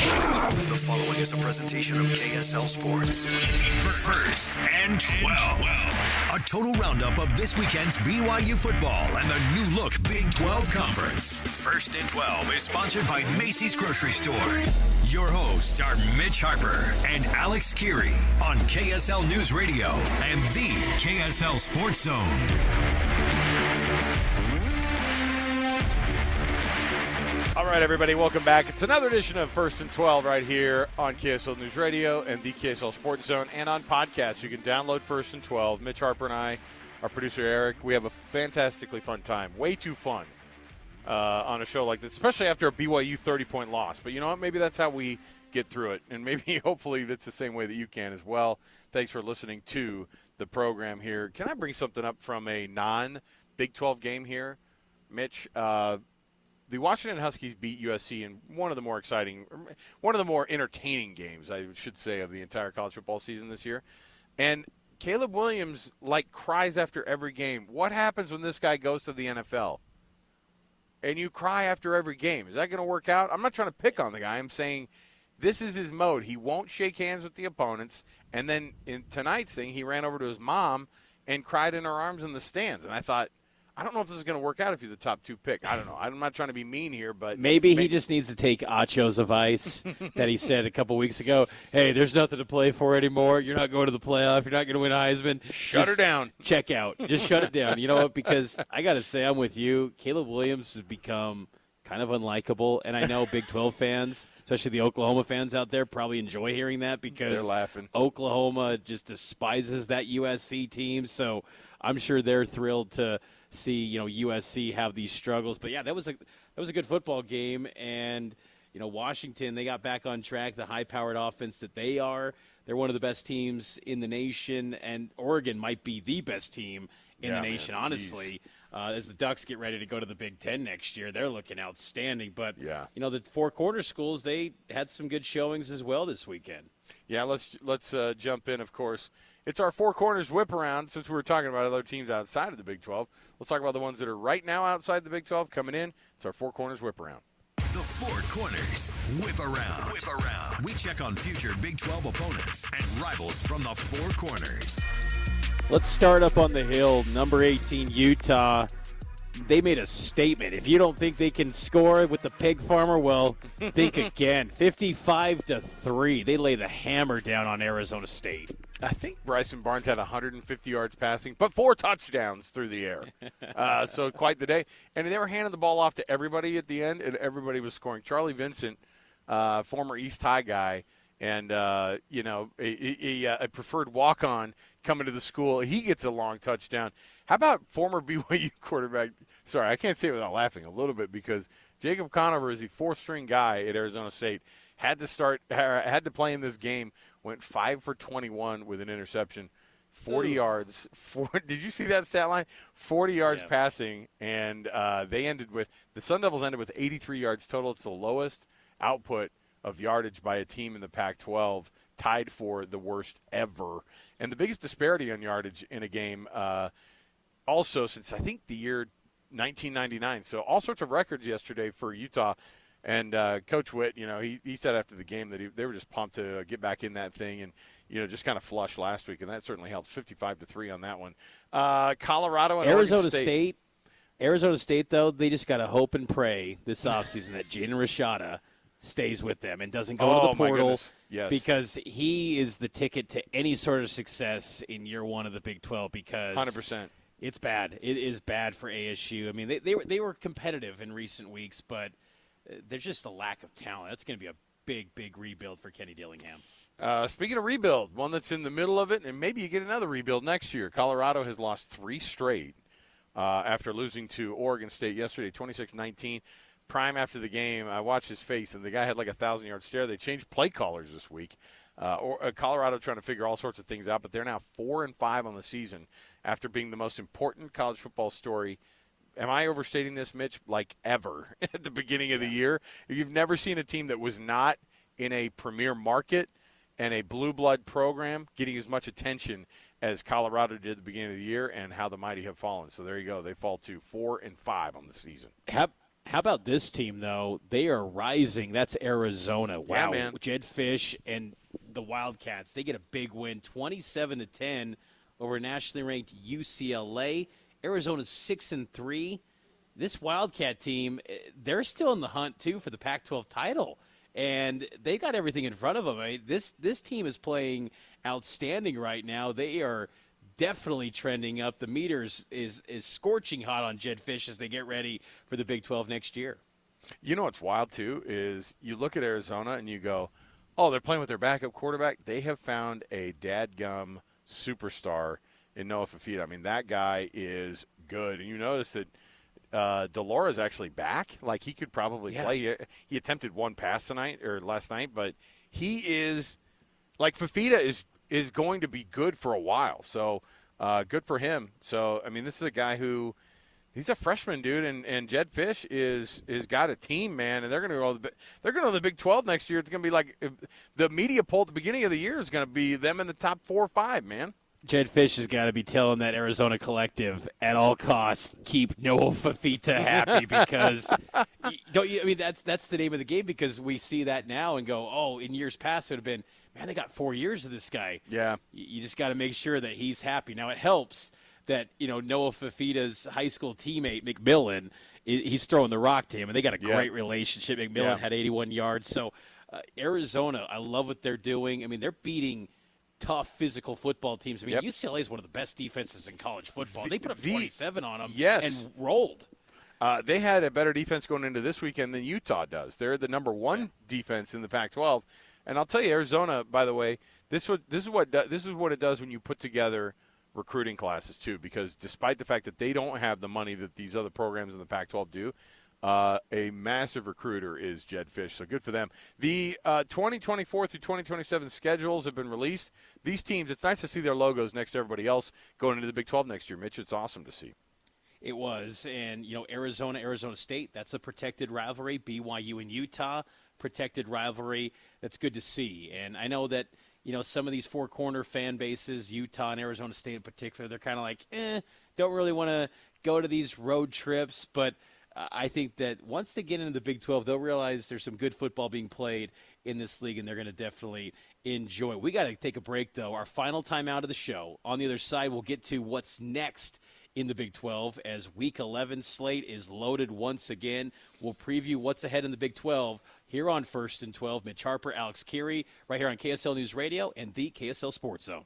The following is a presentation of KSL Sports. First and 12. A total roundup of this weekend's BYU football and the new look Big 12 Conference. First and 12 is sponsored by Macy's Grocery Store. Your hosts are Mitch Harper and Alex Kirry on KSL News Radio and the KSL Sports Zone. All right, everybody, welcome back. It's another edition of First and 12 right here on KSL News Radio and the KSL Sports Zone and on podcasts. You can download First and 12. Mitch Harper and I, our producer Eric, we have a fantastically fun time. Way too fun on a show like this, especially after a BYU 30-point loss. But you know what? Maybe that's how we get through it. And maybe, hopefully, that's the same way that you can as well. Thanks for listening to the program here. Can I bring something up from a non-Big 12 game here, Mitch? The Washington Huskies beat USC in one of the more entertaining games, I should say, of the entire college football season this year. And Caleb Williams, cries after every game. What happens when this guy goes to the NFL? And you cry after every game. Is that going to work out? I'm not trying to pick on the guy. I'm saying this is his mode. He won't shake hands with the opponents. And then in tonight's thing, he ran over to his mom and cried in her arms in the stands. And I thought, I don't know if this is going to work out if you're the top 2 pick. I don't know. I'm not trying to be mean here, but maybe he just needs to take Acho's advice that he said a couple weeks ago. Hey, there's nothing to play for anymore. You're not going to the playoff. You're not going to win Heisman. Shut her down. Check out. Just shut it down. You know what? Because I got to say, I'm with you. Caleb Williams has become kind of unlikable, and I know Big 12 fans, especially the Oklahoma fans out there, probably enjoy hearing that because they're laughing. Oklahoma just despises that USC team, so I'm sure they're thrilled to see USC have these struggles. But yeah, that was a good football game, and Washington, they got back on track. The high-powered offense that they're one of the best teams in the nation, and Oregon might be the best team in the nation, man, honestly. As the Ducks get ready to go to the Big Ten next year, they're looking outstanding. But the Four Corners schools, they had some good showings as well this weekend. Yeah, let's jump in. Of course, it's our Four Corners Whiparound. Since we were talking about other teams outside of the Big 12, let's talk about the ones that are right now outside the Big 12 coming in. It's our Four Corners Whiparound. The Four Corners Whiparound. Whiparound. We check on future Big 12 opponents and rivals from the Four Corners. Let's start up on the hill. Number 18, Utah. They made a statement. If you don't think they can score with the pig farmer, well, think again. 55-3. They lay the hammer down on Arizona State. I think Bryson Barnes had 150 yards passing, but 4 touchdowns through the air. So quite the day. And they were handing the ball off to everybody at the end, and everybody was scoring. Charlie Vincent, former East High guy, and a preferred walk-on coming to the school. He gets a long touchdown. How about former BYU quarterback? Sorry, I can't say it without laughing a little bit because Jacob Conover is the 4th-string guy at Arizona State. Had to play in this game. Went 5 for 21 with an interception, 40 yards. Did you see that stat line? 40 yards passing, and the Sun Devils ended with 83 yards total. It's the lowest output of yardage by a team in the Pac-12, tied for the worst ever. And the biggest disparity on yardage in a game also since, I think, the year 1999. So all sorts of records yesterday for Utah. And Coach Witt, he said after the game that they were just pumped to get back in that thing and, just kind of flush last week. And that certainly helps. 55-3 on that one. Colorado and Arizona State. Arizona State, though, they just got to hope and pray this offseason that Jaden Rashada stays with them and doesn't go to the portal because he is the ticket to any sort of success in year one of the Big 12 because 100%. It's bad. It is bad for ASU. I mean, they were competitive in recent weeks, but there's just a lack of talent. That's going to be a big, big rebuild for Kenny Dillingham. Speaking of rebuild, one that's in the middle of it, and maybe you get another rebuild next year. Colorado has lost 3 straight after losing to Oregon State yesterday, 26-19. Prime after the game, I watched his face, and the guy had like a 1,000-yard stare. They changed play callers this week. Colorado trying to figure all sorts of things out, but they're now 4-5 on the season after being the most important college football story. Am I overstating this, Mitch? Like ever at the beginning of the year? You've never seen a team that was not in a premier market and a blue blood program getting as much attention as Colorado did at the beginning of the year, and how the mighty have fallen. So there you go. They fall to 4-5 on the season. How How about this team, though? They are rising. That's Arizona. Wow. Yeah, man. Jed Fish and the Wildcats, they get a big win, 27-10 over nationally ranked UCLA. Arizona's 6-3. This Wildcat team, they're still in the hunt, too, for the Pac-12 title. And they got everything in front of them. I mean, this team is playing outstanding right now. They are definitely trending up. The meters is scorching hot on Jed Fish as they get ready for the Big 12 next year. You know what's wild, too, is you look at Arizona and you go, oh, they're playing with their backup quarterback. They have found a dadgum superstar in Noah Fafita. I mean, that guy is good. And you notice that Delora's actually back. Like, he could probably play. He attempted one pass last night, but he is – like, Fafita is going to be good for a while. So, good for him. So, I mean, this is a guy who – he's a freshman, dude, and Jed Fish is got a team, man, and they're going to go to the Big 12 next year. It's going to be like the media poll at the beginning of the year is going to be them in the top 4 or 5, man. Jed Fish has got to be telling that Arizona collective at all costs keep Noah Fafita happy because I mean that's the name of the game, because we see that now and go, oh, in years past it would have been, man, they got 4 years of this guy. Yeah, you just got to make sure that he's happy. Now it helps that, Noah Fafita's high school teammate, McMillan, he's throwing the rock to him, and they got a great relationship. McMillan had 81 yards. So Arizona, I love what they're doing. I mean, they're beating tough physical football teams. I mean, UCLA is one of the best defenses in college football. They put up 27 on them and rolled. They had a better defense going into this weekend than Utah does. They're the number 1 defense in the Pac-12. And I'll tell you, Arizona, by the way, this is what it does when you put together recruiting classes too, because despite the fact that they don't have the money that these other programs in the Pac-12 do, a massive recruiter is Jed Fish, so good for them. The 2024 through 2027 schedules have been released. These teams, it's nice to see their logos next to everybody else going into the Big 12 next year, Mitch. It's awesome to see. It was, and Arizona State, that's a protected rivalry. BYU and Utah, protected rivalry. That's good to see. And I know that some of these four-corner fan bases, Utah and Arizona State in particular, they're kind of like, don't really want to go to these road trips. But I think that once they get into the Big 12, they'll realize there's some good football being played in this league, and they're going to definitely enjoy it. We got to take a break, though. Our final time out of the show. On the other side, we'll get to what's next in the Big 12 as Week 11 slate is loaded once again. We'll preview what's ahead in the Big 12 here on First and 12. Mitch Harper, Alex Kirry, right here on KSL News Radio and the KSL Sports Zone.